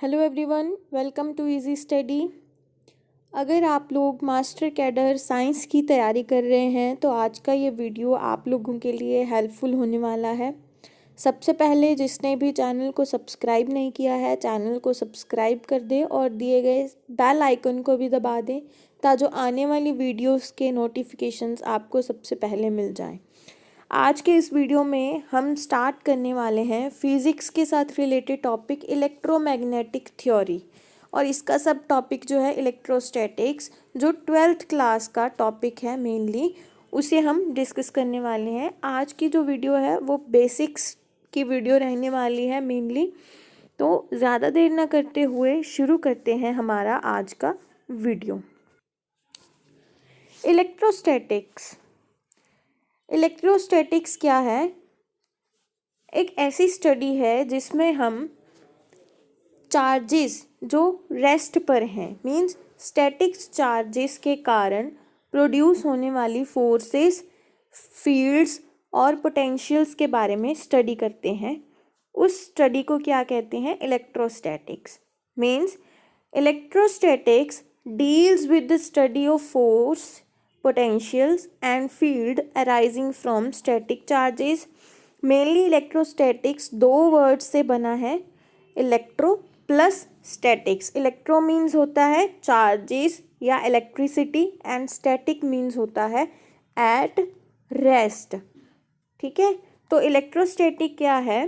Hello everyone, welcome to easy study. अगर आप लोग मास्टर कैडर साइंस की तैयारी कर रहे हैं तो आज का ये वीडियो आप लोगों के लिए हेल्पफुल होने वाला है। सबसे पहले जिसने भी चैनल को सब्सक्राइब नहीं किया है, चैनल को सब्सक्राइब कर दें और दिए गए बेल आइकन को भी दबा दें ताकि जो आने वाली वीडियोस के नोटिफिकेशंस आपको सबसे पहले मिल जाएं। आज के इस वीडियो में हम स्टार्ट करने वाले हैं फिज़िक्स के साथ रिलेटेड टॉपिक इलेक्ट्रोमैग्नेटिक थ्योरी, और इसका सब टॉपिक जो है इलेक्ट्रोस्टैटिक्स, जो 12th क्लास का टॉपिक है मेनली, उसे हम डिस्कस करने वाले हैं। आज की जो वीडियो है वो बेसिक्स की वीडियो रहने वाली है मेनली। तो ज़्यादा देर ना करते हुए शुरू करते हैं हमारा आज का वीडियो। इलेक्ट्रोस्टैटिक्स क्या है? एक ऐसी स्टडी है जिसमें हम चार्जेस जो रेस्ट पर हैं, मींस स्टैटिक्स चार्जेस के कारण प्रोड्यूस होने वाली फोर्सेस, फील्ड्स और पोटेंशियल्स के बारे में स्टडी करते हैं। उस स्टडी को क्या कहते हैं? Electrostatics. Means electrostatics deals with the study of force, potentials and field arising from static charges। Mainly electrostatics दो वर्ड से बना है, electro plus statics. Electro means होता है चार्जेस या इलेक्ट्रिसिटी, एंड स्टैटिक मीन्स होता है एट रेस्ट। ठीक है, तो इलेक्ट्रोस्टैटिक क्या है?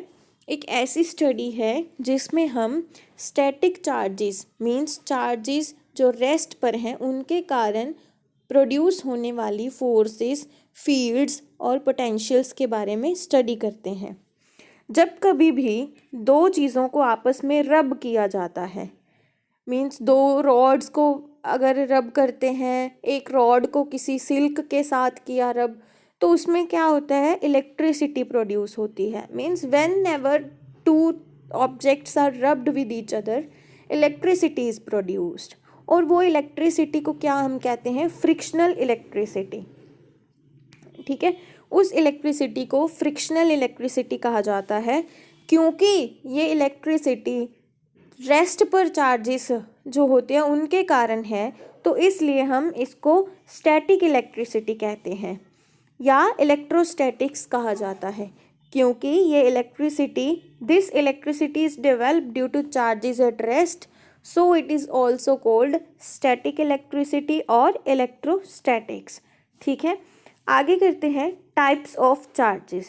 एक ऐसी स्टडी है जिसमें हम स्टैटिक चार्जेस मीन्स चार्जेस जो रेस्ट पर हैं उनके कारण प्रोड्यूस होने वाली फोर्सेस, फील्ड्स और पोटेंशियल्स के बारे में स्टडी करते हैं। जब कभी भी दो चीज़ों को आपस में रब किया जाता है, मीन्स दो रॉड्स को अगर रब करते हैं, एक रॉड को किसी सिल्क के साथ किया रब, तो उसमें क्या होता है? इलेक्ट्रिसिटी प्रोड्यूस होती है। Means whenever two objects are rubbed with each other, electricity is produced. और वो इलेक्ट्रिसिटी को क्या हम कहते हैं? Frictional electricity. ठीक है, उस इलेक्ट्रिसिटी को फ्रिक्शनल इलेक्ट्रिसिटी कहा जाता है, क्योंकि ये इलेक्ट्रिसिटी रेस्ट पर चार्जेस जो होते हैं उनके कारण है, तो इसलिए हम इसको स्टैटिक इलेक्ट्रिसिटी कहते हैं या इलेक्ट्रोस्टैटिक्स कहा जाता है, क्योंकि ये this electricity is developed due two charges at rest, so it is also called static electricity और electrostatics। ठीक है, आगे करते हैं टाइप्स ऑफ चार्जेस।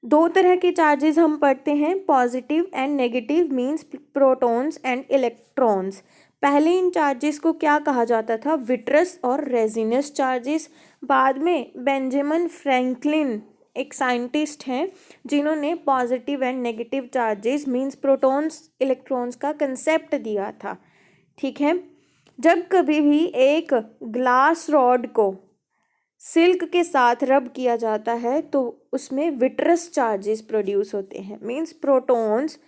दो तरह के चार्जेस हम पढ़ते हैं, positive and negative, means protons and electrons. पहले इन चार्जेस को क्या कहा जाता था? विट्रस और रेजिनस चार्जेस। बाद में बेंजामिन फ्रैंकलिन एक साइंटिस्ट हैं जिन्होंने positive and negative charges means protons, electrons का कंसेप्ट दिया था। ठीक है, जब कभी भी एक ग्लास रॉड को सिल्क के साथ रब किया जाता है तो उसमें विट्रस चार्जेस प्रोड्यूस होते हैं, मींस प्रोटॉन्स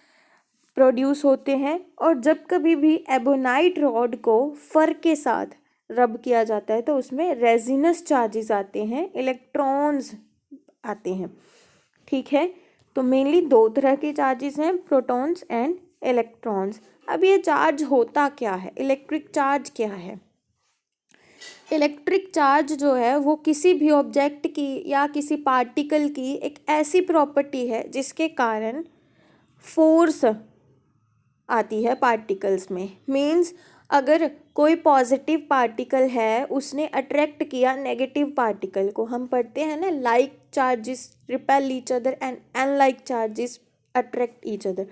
प्रोड्यूस होते हैं। और जब कभी भी एबोनाइट रॉड को फर के साथ रब किया जाता है तो उसमें रेजिनस चार्जेस आते हैं, इलेक्ट्रॉन्स आते हैं। ठीक है, तो मेनली दो तरह के चार्जेस हैं, प्रोटॉन्स एंड इलेक्ट्रॉन्स। अब ये चार्ज होता क्या है? इलेक्ट्रिक चार्ज क्या है? इलेक्ट्रिक चार्ज जो है वो किसी भी ऑब्जेक्ट की या किसी पार्टिकल की एक ऐसी प्रॉपर्टी है जिसके कारण फोर्स आती है पार्टिकल्स में। मीन्स अगर कोई पॉजिटिव पार्टिकल है, उसने अट्रैक्ट किया नेगेटिव पार्टिकल को, हम पढ़ते हैं ना, like charges repel each other and unlike charges attract each other.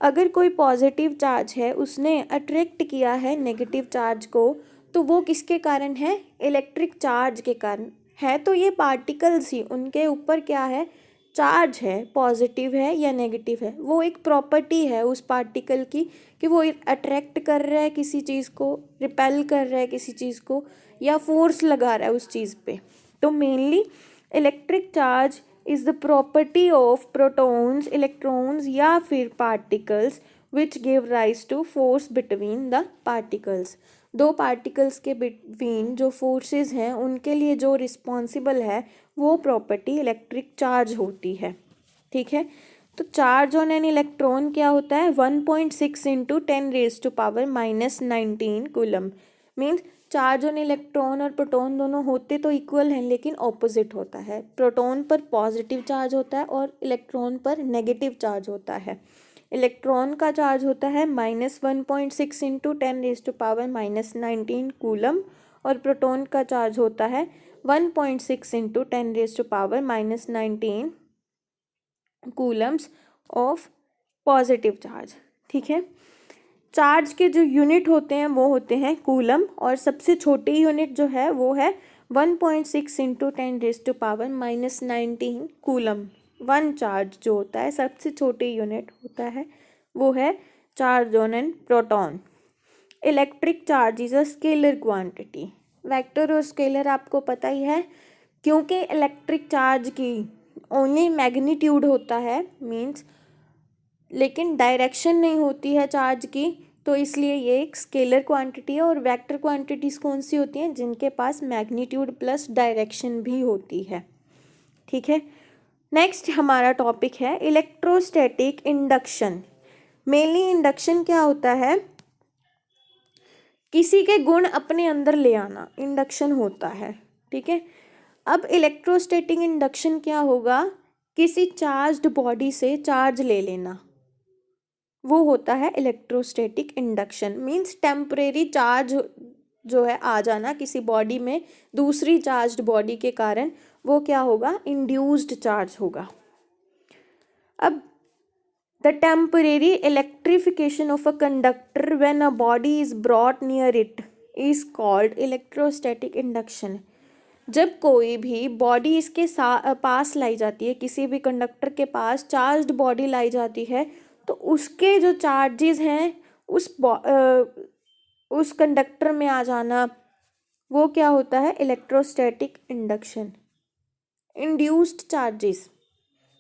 अगर कोई पॉजिटिव चार्ज है, उसने अट्रैक्ट किया है नेगेटिव चार्ज को, तो वो किसके कारण है? इलेक्ट्रिक चार्ज के कारण है। तो ये पार्टिकल्स ही, उनके ऊपर क्या है? चार्ज है, पॉजिटिव है या नेगेटिव है, वो एक प्रॉपर्टी है उस पार्टिकल की कि वो अट्रैक्ट कर रहा है किसी चीज़ को, रिपेल कर रहा है किसी चीज़ को, या फोर्स लगा रहा है उस चीज़ पे। तो mainly electric charge is the property of protons, electrons या फिर particles which give rise to force between the particles. दो पार्टिकल्स के बिटवीन जो फोर्सेस हैं उनके लिए जो रिस्पॉन्सिबल है वो प्रॉपर्टी इलेक्ट्रिक चार्ज होती है। ठीक है, तो चार्ज ऑन एन इलेक्ट्रॉन क्या होता है 1.6 into 10⁻⁻19 coulomb. Means charge on electron और प्रोटॉन दोनों होते तो इक्वल हैं लेकिन ऑपोजिट होता है। प्रोटॉन पर पॉजिटिव चार्ज होता है और इलेक्ट्रॉन पर नेगेटिव चार्ज होता है। इलेक्ट्रॉन का चार्ज होता है -1.6 इंटू 10⁻⁻19 कूलम और प्रोटॉन का चार्ज होता है 1.6 into 10⁻⁻19 Coulomb's of positive charge. ठीक है, चार्ज के जो यूनिट होते हैं वो होते हैं कूलम और सबसे छोटी यूनिट जो है वो है 1.6 इंटू 10⁻⁻19 कूलम। वन चार्ज जो होता है सबसे छोटी यूनिट होता है वो है charge on an proton. Electric charge is a scalar quantity. Vector और स्केलर आपको पता ही है, क्योंकि इलेक्ट्रिक चार्ज की ओनली मैग्नीट्यूड होता है मीन्स, लेकिन डायरेक्शन नहीं होती है चार्ज की, तो इसलिए ये एक स्केलर क्वांटिटी है। और वेक्टर क्वांटिटीज़ कौन सी होती हैं जिनके पास मैग्नीट्यूड प्लस डायरेक्शन भी होती है। ठीक है, नेक्स्ट हमारा टॉपिक है इलेक्ट्रोस्टैटिक इंडक्शन। मेनली इंडक्शन क्या होता है, किसी के गुण अपने अंदर ले आना इंडक्शन होता है। ठीक है, अब इलेक्ट्रोस्टैटिक इंडक्शन क्या होगा, किसी चार्ज्ड बॉडी से चार्ज ले लेना, वो होता है electrostatic induction. Means temporary charge जो है आ जाना किसी बॉडी में दूसरी चार्ज्ड बॉडी के कारण, वो क्या होगा, इंड्यूस्ड चार्ज होगा। अब the temporary electrification of a conductor when a body is brought near it is called electrostatic induction. जब कोई भी बॉडी इसके पास लाई जाती है, किसी भी कंडक्टर के पास चार्ज्ड बॉडी लाई जाती है, तो उसके जो चार्जेस हैं उस कंडक्टर में आ जाना, वो क्या होता है, electrostatic induction. Induced charges,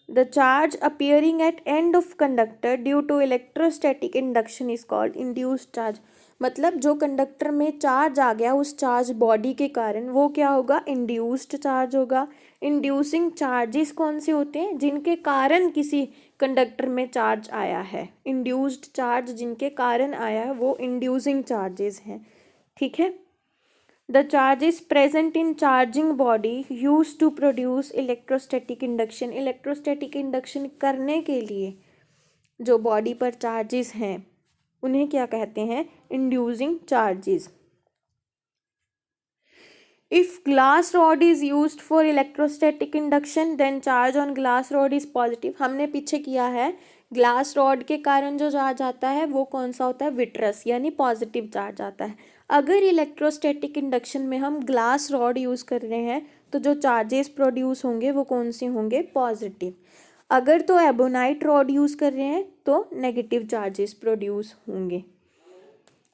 the charge appearing at end of conductor due to electrostatic induction is called induced charge। मतलब जो कंडक्टर में चार्ज आ गया उस चार्ज बॉडी के कारण, वो क्या होगा, इंड्यूस्ड चार्ज होगा। इंड्यूसिंग चार्जेस कौन से होते हैं, जिनके कारण किसी कंडक्टर में चार्ज आया है। इंड्यूस्ड चार्ज जिनके कारण आया है वो इंड्यूसिंग चार्जेस हैं। ठीक है, the charges present in charging body used to produce electrostatic induction। Electrostatic induction करने के लिए जो बॉडी पर चार्जेस हैं उन्हें क्या कहते हैं, inducing charges. If glass rod is used for electrostatic induction then charge on glass rod is positive. हमने पीछे किया है, ग्लास रॉड के कारण जो चार्ज आता है वो कौन सा होता है, विट्रस, यानी पॉजिटिव चार्ज आता है। अगर इलेक्ट्रोस्टैटिक इंडक्शन में हम ग्लास रॉड यूज़ कर रहे हैं तो जो चार्जेस प्रोड्यूस होंगे वो कौन से होंगे, पॉजिटिव। अगर तो एबोनाइट रॉड यूज़ कर रहे हैं तो नेगेटिव चार्जेस प्रोड्यूस होंगे।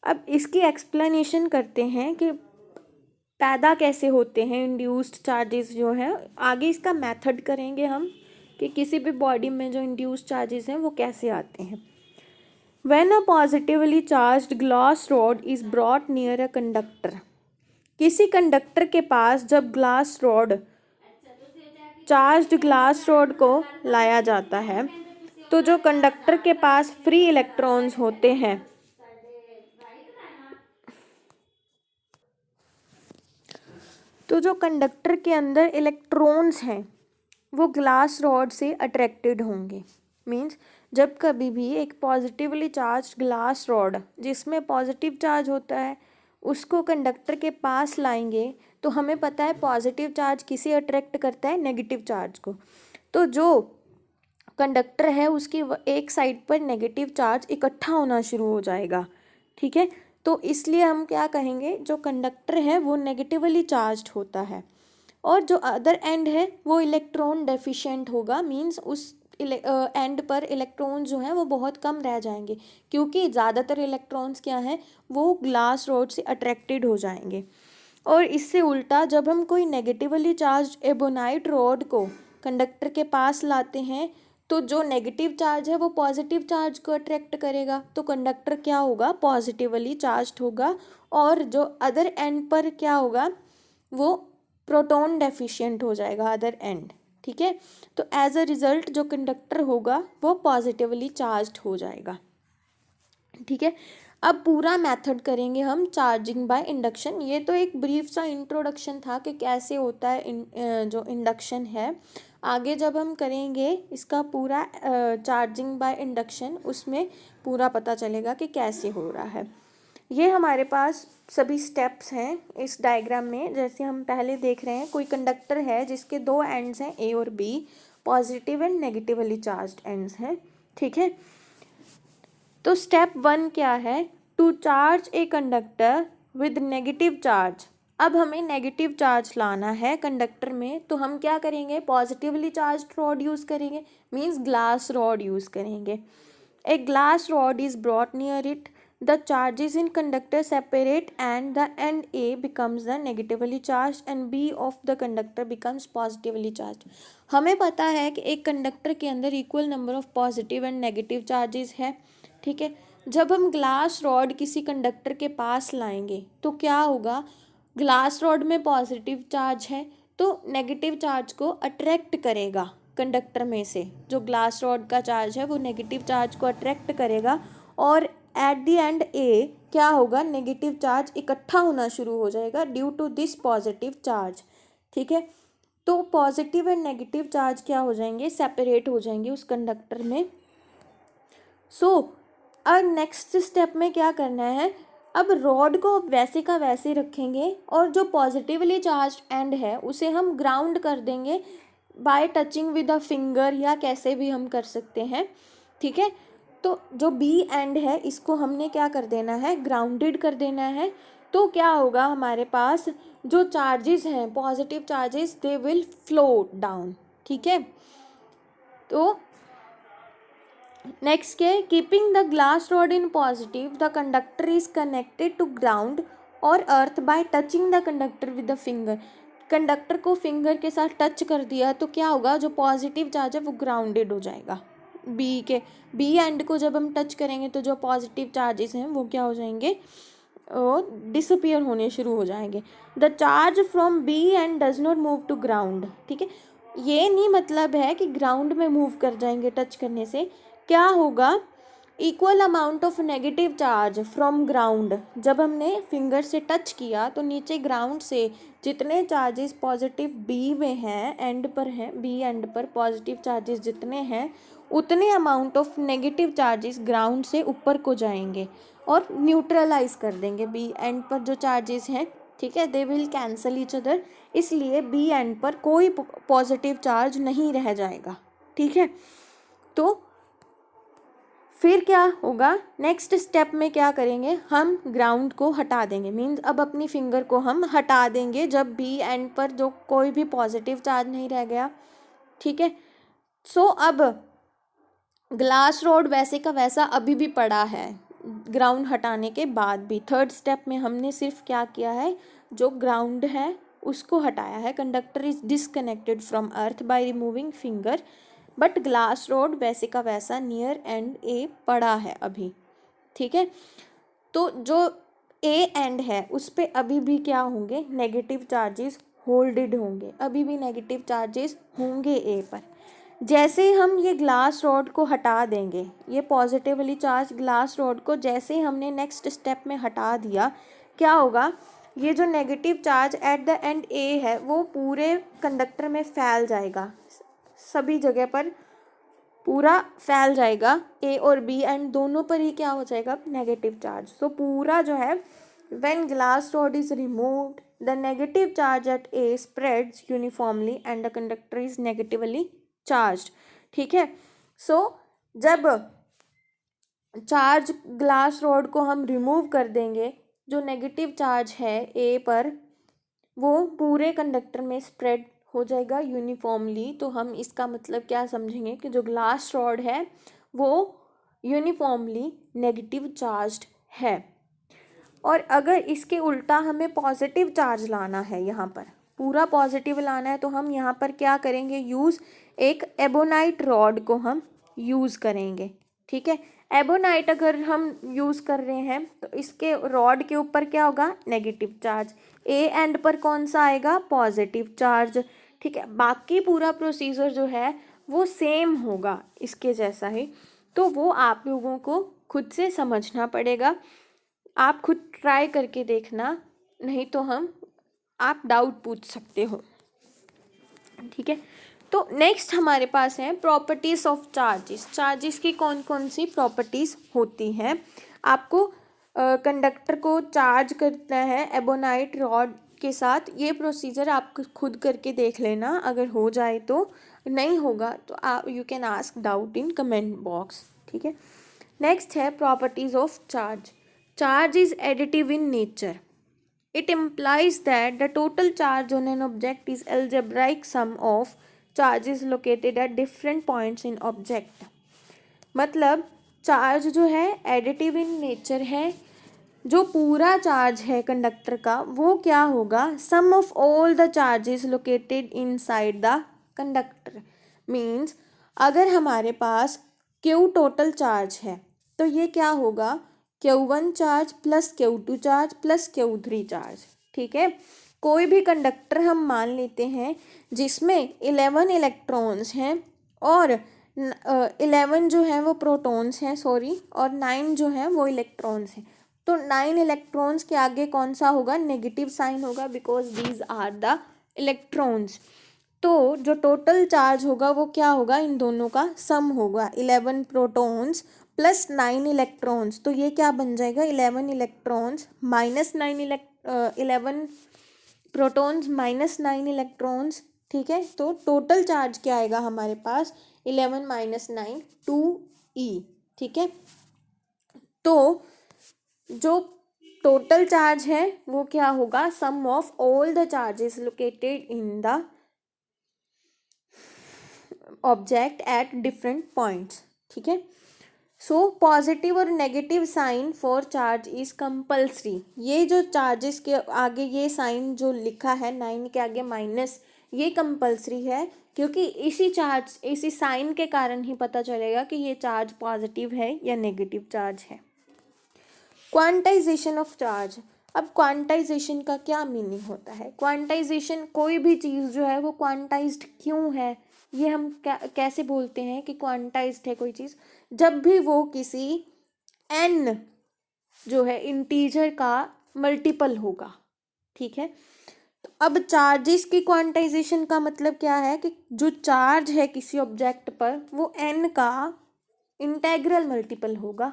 अब इसकी एक्सप्लेनेशन करते हैं कि पैदा कैसे होते हैं इंड्यूस्ड चार्जेस जो हैं। आगे इसका मेथड करेंगे हम कि किसी भी बॉडी में जो इंड्यूस्ड चार्जेस हैं वो कैसे आते हैं। When a positively charged glass rod is brought near a conductor, किसी कंडक्टर के पास जब glass rod, charged glass rod को लाया जाता है, तो जो कंडक्टर के पास फ्री इलेक्ट्रॉन्स होते हैं, तो जो कंडक्टर के अंदर इलेक्ट्रॉन्स हैं वो ग्लास रॉड से अट्रैक्टेड होंगे। मीन्स जब कभी भी एक पॉजिटिवली चार्ज ग्लास रॉड जिसमें पॉजिटिव चार्ज होता है उसको कंडक्टर के पास लाएंगे, तो हमें पता है पॉजिटिव चार्ज किसे अट्रैक्ट करता है, नेगेटिव चार्ज को। तो जो कंडक्टर है उसकी एक साइड पर नेगेटिव चार्ज इकट्ठा होना शुरू हो जाएगा। ठीक है, तो इसलिए हम क्या कहेंगे, जो कंडक्टर है वो नेगेटिवली चार्ज्ड होता है और जो अदर एंड है वो इलेक्ट्रॉन डेफिशिएंट होगा। मीन्स उस एंड पर इलेक्ट्रॉन जो हैं वो बहुत कम रह जाएंगे, क्योंकि ज़्यादातर इलेक्ट्रॉन्स क्या हैं, वो ग्लास रॉड से अट्रैक्टेड हो जाएंगे। और इससे उल्टा जब हम कोई नेगेटिवली चार्ज एबोनाइट रॉड को कंडक्टर के पास लाते हैं, तो जो नेगेटिव चार्ज है वो पॉजिटिव चार्ज को अट्रैक्ट करेगा, तो कंडक्टर क्या होगा, पॉजिटिवली चार्ज्ड होगा। और जो अदर एंड पर क्या होगा, वो प्रोटॉन डेफिशिएंट हो जाएगा अदर एंड। ठीक है। तो एज अ रिजल्ट जो कंडक्टर होगा वो पॉजिटिवली चार्ज्ड हो जाएगा, ठीक है। अब पूरा मेथड करेंगे हम चार्जिंग बाय इंडक्शन। ये तो एक ब्रीफ सा इंट्रोडक्शन था कि कैसे होता है जो इंडक्शन है। आगे जब हम करेंगे इसका पूरा चार्जिंग बाय इंडक्शन, उसमें पूरा पता चलेगा कि कैसे हो रहा है। ये हमारे पास सभी स्टेप्स हैं इस डायग्राम में। जैसे हम पहले देख रहे हैं, कोई कंडक्टर है जिसके दो एंड्स हैं ए और B, positive end negatively charged ends हैं, ठीक है। तो स्टेप 1 क्या है, to charge a conductor with negative charge. अब हमें नेगेटिव चार्ज लाना है कंडक्टर में, तो हम क्या करेंगे, पॉजिटिवली चार्ज रॉड यूज़ करेंगे, मीन्स ग्लास रॉड यूज़ करेंगे। A glass rod is brought near it, the charges in conductor separate and the end A becomes the negatively charged and B of the conductor becomes positively charged। हमें पता है कि एक conductor के अंदर equal number of positive and negative charges है, ठीक है। जब हम ग्लास रॉड किसी कंडक्टर के पास लाएंगे तो क्या होगा, ग्लास रॉड में पॉजिटिव चार्ज है तो नेगेटिव चार्ज को अट्रैक्ट करेगा कंडक्टर में से। जो ग्लास रॉड का चार्ज है वो नेगेटिव चार्ज को अट्रैक्ट करेगा और एट द एंड ए क्या होगा, नेगेटिव चार्ज इकट्ठा होना शुरू हो जाएगा due to this positive charge, ठीक है। तो पॉजिटिव एंड नेगेटिव चार्ज क्या हो जाएंगे, सेपरेट हो जाएंगे उस कंडक्टर में। सो अब नेक्स्ट स्टेप में क्या करना है, अब रॉड को वैसे का वैसे रखेंगे और जो पॉजिटिवली चार्ज एंड है उसे हम ग्राउंड कर देंगे bye touching with a finger, या कैसे भी हम कर सकते हैं, ठीक है। तो जो बी एंड है इसको हमने क्या कर देना है, ग्राउंडेड कर देना है। तो क्या होगा, हमारे पास जो चार्जेस हैं positive charges they will flow down, ठीक है। तो नेक्स्ट के keeping the glass rod in positive, the conductor is connected to ground और earth by touching the conductor with the finger. Conductor को फिंगर के साथ टच कर दिया तो क्या होगा, जो पॉजिटिव चार्ज है वो ग्राउंडेड हो जाएगा। बी एंड को जब हम टच करेंगे तो जो पॉजिटिव चार्जेस हैं वो क्या हो जाएंगे, डिसअपियर होने शुरू हो जाएंगे। The charge from B end does not move to ground, ठीक है। ये नहीं मतलब है कि ग्राउंड में मूव कर जाएंगे टच करने से। क्या होगा, equal amount of negative charge from ground, जब हमने फिंगर से टच किया तो नीचे ग्राउंड से जितने चार्जेस पॉजिटिव बी में हैं, एंड पर हैं, बी एंड पर पॉजिटिव चार्जेस जितने हैं उतने amount of negative charges ground से ऊपर को जाएंगे और न्यूट्रलाइज कर देंगे बी एंड पर जो चार्जेस हैं, ठीक है। They will cancel each other, इसलिए बी एंड पर कोई पॉजिटिव चार्ज नहीं रह जाएगा, ठीक है। तो फिर क्या होगा, नेक्स्ट स्टेप में क्या करेंगे, हम ग्राउंड को हटा देंगे, मीन्स अब अपनी फिंगर को हम हटा देंगे जब बी एंड पर जो कोई भी पॉजिटिव चार्ज नहीं रह गया, ठीक है। सो अब ग्लास रॉड वैसे का वैसा अभी भी पड़ा है ग्राउंड हटाने के बाद भी। थर्ड स्टेप में हमने सिर्फ क्या किया है, जो ग्राउंड है उसको हटाया है। Conductor is disconnected from earth by removing finger, but glass rod वैसे का वैसा नियर एंड ए पड़ा है अभी, ठीक है। तो जो ए एंड है उस पर अभी भी क्या होंगे, नेगेटिव चार्जेस होल्डेड होंगे, अभी भी नेगेटिव चार्जेस होंगे ए पर। जैसे हम ये ग्लास रॉड को हटा देंगे, ये पॉजिटिवली चार्ज ग्लास रॉड को जैसे हमने नेक्स्ट स्टेप में हटा दिया, क्या होगा, ये जो negative charge at the end A है वो पूरे कंडक्टर में फैल जाएगा, सभी जगह पर पूरा फैल जाएगा, ए और बी एंड दोनों पर ही क्या हो जाएगा, नेगेटिव चार्ज। तो पूरा जो है, when glass rod is removed the negative charge eight A spreads uniformly and the conductor is negatively charge, ठीक है। सो जब चार्ज ग्लास रॉड को हम रिमूव कर देंगे, जो नेगेटिव चार्ज है ए पर वो पूरे कंडक्टर में स्प्रेड हो जाएगा यूनिफॉर्मली। तो हम इसका मतलब क्या समझेंगे कि जो ग्लास रॉड है वो यूनिफॉर्मली नेगेटिव चार्ज्ड है। और अगर इसके उल्टा हमें पॉजिटिव चार्ज लाना है, यहाँ पर पूरा पॉजिटिव लाना है, तो हम यहाँ पर क्या करेंगे, यूज़ एक एबोनाइट रॉड को हम यूज़ करेंगे, ठीक है। एबोनाइट अगर हम यूज़ कर रहे हैं तो इसके रॉड के ऊपर क्या होगा, नेगेटिव चार्ज, ए एंड पर कौन सा आएगा, पॉजिटिव चार्ज, ठीक है, बाकी पूरा प्रोसीजर जो है वो सेम होगा इसके जैसा ही, तो वो आप लोगों को खुद से समझना पड़ेगा। आप खुद ट्राई करके देखना, नहीं तो आप डाउट पूछ सकते हो। ठीक है, तो नेक्स्ट हमारे पास है प्रॉपर्टीज ऑफ चार्जेस। चार्जेस की कौन कौन सी प्रॉपर्टीज होती हैं। आपको कंडक्टर को चार्ज करना है एबोनाइट रॉड के साथ। ये प्रोसीजर आप खुद करके देख लेना, अगर हो जाए तो, नहीं होगा तो आप you can ask doubt in comment box. ठीक है, नेक्स्ट है properties of charge. Charge is additive in nature. It implies that the total charge on an object is algebraic sum of charges located at different points in object। मतलब charge जो है additive in nature है। जो पूरा charge है conductor का वो क्या होगा, sum of all the charges located inside the conductor. Means अगर हमारे पास Q टोटल चार्ज है तो ये क्या होगा, Q1 charge plus Q2 charge plus Q3 charge. ठीक है, कोई भी कंडक्टर हम मान लेते हैं जिसमें 11 इलेक्ट्रॉन्स हैं और 11 जो है वो प्रोटॉन्स हैं, सॉरी, और 9 जो है वो इलेक्ट्रॉन्स हैं। तो 9 इलेक्ट्रॉन्स के आगे कौन सा होगा, नेगेटिव साइन होगा, because these are the electrons. तो जो टोटल चार्ज होगा वो क्या होगा, इन दोनों का सम होगा, 11 प्रोटॉन्स प्लस 9 इलेक्ट्रॉन्स। तो ये क्या बन जाएगा, 11 electrons minus 11 protons minus 9 electrons. ठीक है, तो टोटल चार्ज क्या आएगा हमारे पास, 11 माइनस 9 2e। ठीक है, तो जो टोटल चार्ज है वो क्या होगा, sum of all the charges located in the object at different points. ठीक है, सो पॉजिटिव और negative sign for charge is compulsory. ये जो चार्जेस के आगे ये साइन जो लिखा है 9 के आगे माइनस, ये कंपल्सरी है, क्योंकि इसी साइन के कारण ही पता चलेगा कि ये चार्ज पॉजिटिव है या नेगेटिव चार्ज है। Quantization of charge. अब क्वांटाइजेशन का क्या मीनिंग होता है। क्वांटाइजेशन, कोई भी चीज़ जो है वो क्वांटाइज्ड क्यों है, ये हम कैसे बोलते हैं कि क्वांटाइज्ड है कोई चीज़, जब भी वो किसी n जो है इंटीजर का मल्टीपल होगा। ठीक है, तो अब चार्जेस की क्वांटाइजेशन का मतलब क्या है कि जो चार्ज है किसी ऑब्जेक्ट पर वो n का इंटेग्रल मल्टीपल होगा।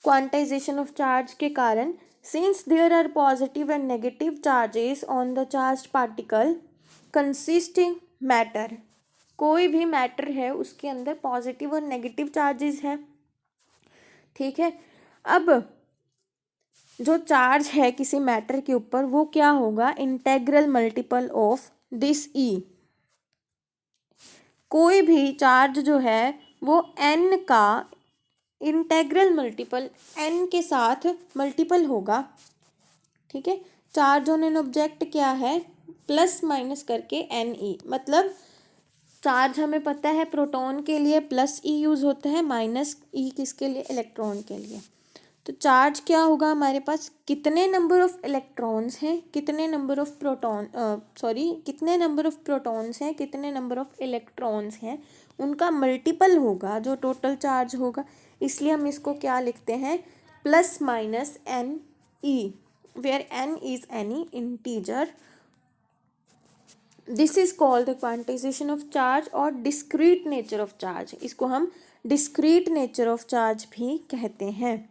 क्वांटाइजेशन ऑफ चार्ज के कारण, since there are positive and negative charges on the charge particle consisting matter, कोई भी मैटर है उसके अंदर पॉजिटिव और नेगेटिव चार्जेस हैं। ठीक है, अब जो चार्ज है किसी मैटर के ऊपर वो क्या होगा, integral multiple of this e। कोई भी चार्ज जो है वो n का इंटेग्रल मल्टीपल n के साथ मल्टीपल होगा। ठीक है, चार्ज ऑन एन ऑब्जेक्ट क्या है, प्लस माइनस करके Ne। मतलब चार्ज हमें पता है प्रोटॉन के लिए प्लस E यूज़ होता है, माइनस E किसके लिए, इलेक्ट्रॉन के लिए। तो चार्ज क्या होगा हमारे पास, कितने नंबर ऑफ इलेक्ट्रॉन्स हैं, कितने नंबर ऑफ कितने नंबर ऑफ प्रोटॉन्स हैं, कितने नंबर ऑफ इलेक्ट्रॉन्स हैं, उनका मल्टीपल होगा जो टोटल चार्ज होगा। इसलिए हम इसको क्या लिखते हैं, plus minus Ne, where n is any integer. This is called the quantization of charge और डिस्क्रीट नेचर ऑफ चार्ज। इसको हम डिस्क्रीट नेचर ऑफ चार्ज भी कहते हैं।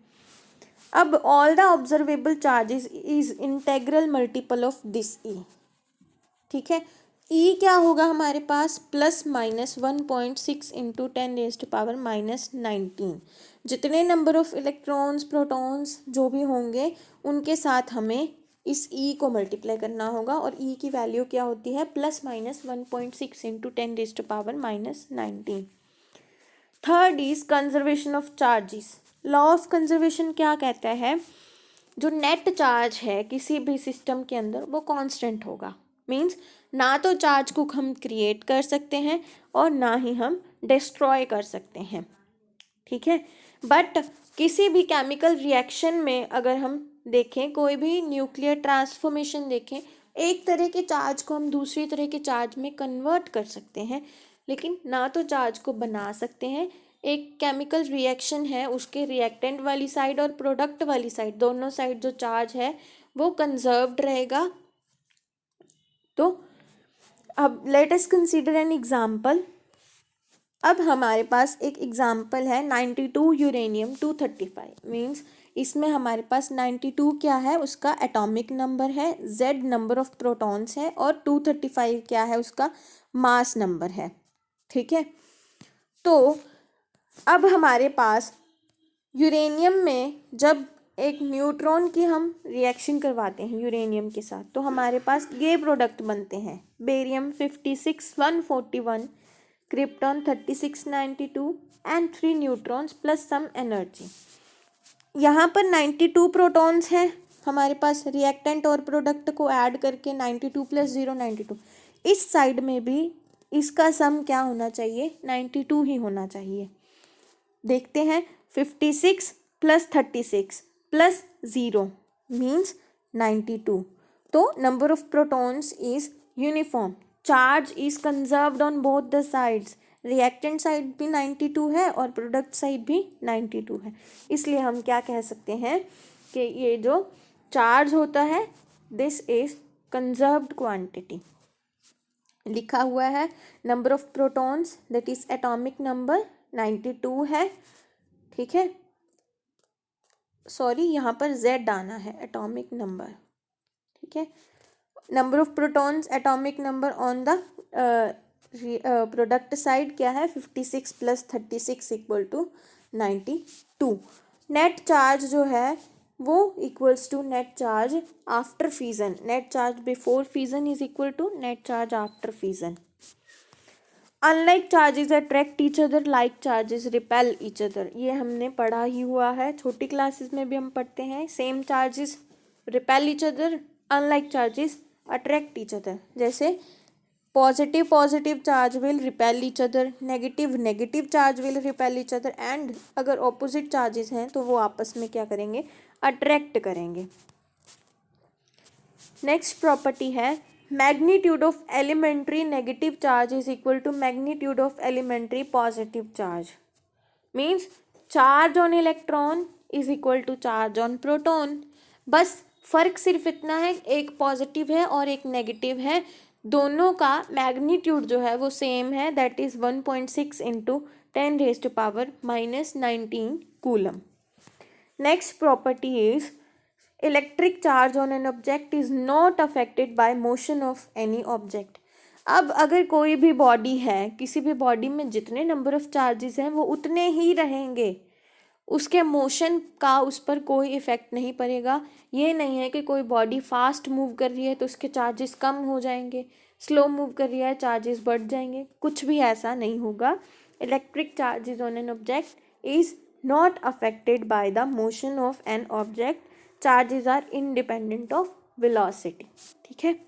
अब all the observable charges is integral multiple of this E। ठीक है, E क्या होगा हमारे पास, प्लस माइनस 1.6 इंटू 10⁻⁻19। जितने नंबर ऑफ इलेक्ट्रॉन्स प्रोटॉन्स जो भी होंगे उनके साथ हमें इस E को मल्टीप्लाई करना होगा, और E की वैल्यू क्या होती है, plus minus 1.6 into 10⁻⁻19। Third is conservation of charges. Law of conservation क्या कहता है, जो नेट चार्ज है किसी भी सिस्टम के अंदर वो कांस्टेंट होगा। मींस ना तो चार्ज को हम क्रिएट कर सकते हैं और ना ही हम डिस्ट्रॉय कर सकते हैं। ठीक है, बट किसी भी केमिकल रिएक्शन में अगर हम देखें, कोई भी न्यूक्लियर ट्रांसफॉर्मेशन देखें, एक तरह के चार्ज को हम दूसरी तरह के चार्ज में कन्वर्ट कर सकते हैं, लेकिन ना तो चार्ज को बना सकते हैं। एक केमिकल रिएक्शन है, उसके रिएक्टेंट वाली साइड और प्रोडक्ट वाली साइड, दोनों साइड जो चार्ज है वो कंजर्व्ड रहेगा। तो अब let us consider an example. अब हमारे पास एक एग्जाम्पल है 92 यूरेनियम 235, मीन्स इसमें हमारे पास 92 क्या है, उसका एटॉमिक नंबर है, Z नंबर ऑफ प्रोटॉन्स है, और 235 क्या है, उसका मास नंबर है। ठीक है, तो अब हमारे पास यूरेनियम में जब एक न्यूट्रॉन की हम रिएक्शन करवाते हैं यूरेनियम के साथ, तो हमारे पास ये प्रोडक्ट बनते हैं, barium 56 141, krypton 3692 and 3 neutrons plus some energy. यहाँ पर 92 प्रोटॉन्स हैं हमारे पास, रिएक्टेंट और प्रोडक्ट को ऐड करके 92 + 0 92। इस साइड में भी इसका सम क्या होना चाहिए, 92 ही होना चाहिए। देखते हैं, 56 + 36 + 0 मीन्स 92। तो number of protons is uniform, charge is conserved on both the sides. Reactant side भी 92 है और प्रोडक्ट साइड भी 92 है, इसलिए हम क्या कह सकते हैं कि ये जो चार्ज होता है दिस इज कंजर्व्ड क्वांटिटी। लिखा हुआ है number of protons that is atomic number 92 है। ठीक है, सॉरी यहाँ पर Z आना है, एटॉमिक नंबर। ठीक है, number of protons atomic number on the product side क्या है, 56 + 36 = 92। नेट चार्ज जो है वो equals to net charge after fusion. Net charge before fusion is equal to net charge after fusion. Unlike charges attract each other, like charges repel each other. ये हमने पढ़ा ही हुआ है, छोटी क्लासेस में भी हम पढ़ते हैं। Same charges repel each other, unlike charges attract each other. जैसे positive charge will repel each other, negative charge will repel each other, and अगर ऑपोजिट चार्जेस हैं तो वो आपस में क्या करेंगे, अट्रैक्ट करेंगे। नेक्स्ट प्रॉपर्टी है magnitude of elementary negative charge is equal to magnitude of elementary positive charge. Means charge on electron is equal to charge on proton. बस फर्क सिर्फ इतना है, एक पॉजिटिव है और एक नेगेटिव है, दोनों का मैग्नीट्यूड जो है वो सेम है, that is 1.6 × 10⁻⁻19 coulomb. Next property is electric charge on an object is not affected bye motion of any object. अब अगर कोई भी बॉडी है, किसी भी बॉडी में जितने नंबर ऑफ चार्जेस हैं वो उतने ही रहेंगे, उसके मोशन का उस पर कोई इफेक्ट नहीं पड़ेगा। ये नहीं है कि कोई बॉडी फास्ट मूव कर रही है तो उसके चार्जेस कम हो जाएंगे, स्लो मूव कर रही है चार्जेस बढ़ जाएंगे, कुछ भी ऐसा नहीं होगा। Electric charges on an object is not affected by the motion of an object, charges are independent of velocity. ठीक है,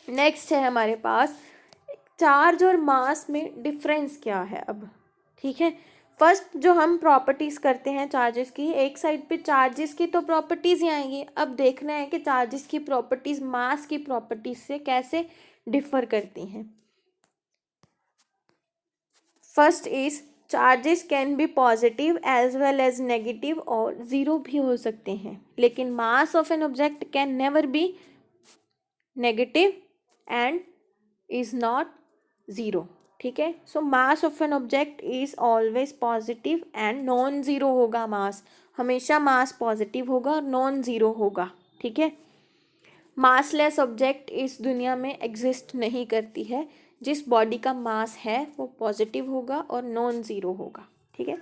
नेक्स्ट है हमारे पास चार्ज और मास में डिफरेंस क्या है अब। ठीक है, फर्स्ट जो हम प्रॉपर्टीज करते हैं चार्जेस की, एक साइड पे चार्जेस की तो प्रॉपर्टीज ही आएंगी। अब देखना है कि चार्जेस की प्रॉपर्टीज मास की प्रॉपर्टीज से कैसे डिफर करती हैं। First is charges can be positive as well as negative, और ज़ीरो भी हो सकते हैं, लेकिन mass of an object can never be negative and is not zero. ठीक है, so mass of an object is always positive and non zero होगा। Mass हमेशा मास पॉजिटिव होगा और नॉन ज़ीरो होगा। ठीक है, मासलेस ऑब्जेक्ट इस दुनिया में एग्जिस्ट नहीं करती है। जिस बॉडी का मास है वो पॉजिटिव होगा और नॉन ज़ीरो होगा। ठीक है,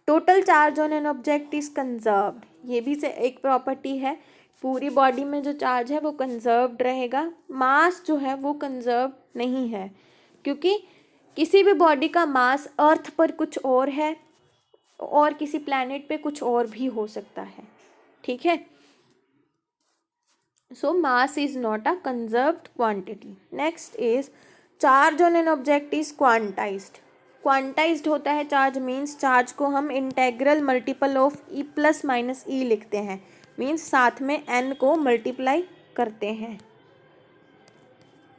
total charge on an object is conserved, ये भी से एक प्रॉपर्टी है, पूरी बॉडी में जो चार्ज है वो कंजर्व्ड रहेगा। मास जो है वो कंजर्व नहीं है, क्योंकि किसी भी बॉडी का मास अर्थ पर कुछ और है और किसी प्लैनेट पे कुछ और भी हो सकता है। ठीक है, so mass is not a conserved quantity. Next is charge on an object is quantized. Quantized होता है चार्ज, मीन्स चार्ज को हम integral multiple of E + - E लिखते हैं, मीन्स साथ में n को मल्टीप्लाई करते हैं।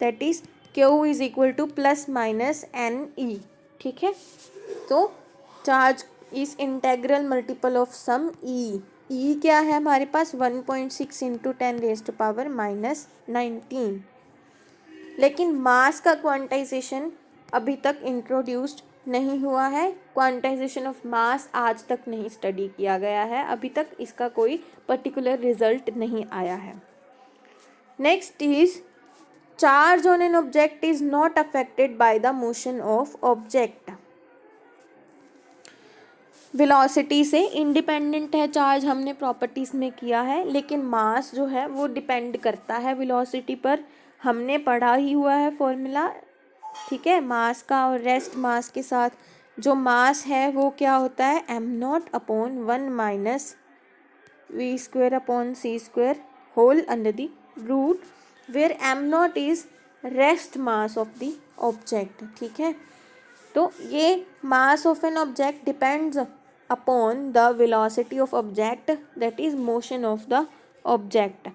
That is Q is equal to plus minus N E. ठीक है, तो charge is integral multiple of some E. E क्या है हमारे पास 1.6 इंटू 10⁻⁻19। लेकिन मास का क्वांटाइजेशन अभी तक इंट्रोड्यूस्ड नहीं हुआ है। क्वांटाइजेशन ऑफ मास आज तक नहीं स्टडी किया गया है, अभी तक इसका कोई पर्टिकुलर रिजल्ट नहीं आया है। Next is charge on an object is not affected by the motion of object. Velocity से इंडिपेंडेंट है चार्ज, हमने प्रॉपर्टीज में किया है, लेकिन मास जो है वो डिपेंड करता है वेलोसिटी पर। हमने पढ़ा ही हुआ है फॉर्मूला, ठीक है, मास का और रेस्ट मास के साथ। जो मास है वो क्या होता है, m0/1 - v²/c² whole under the root, where m0 is rest mass of the object. ठीक है, तो ये mass of an object depends upon the velocity of object, that is motion of the object.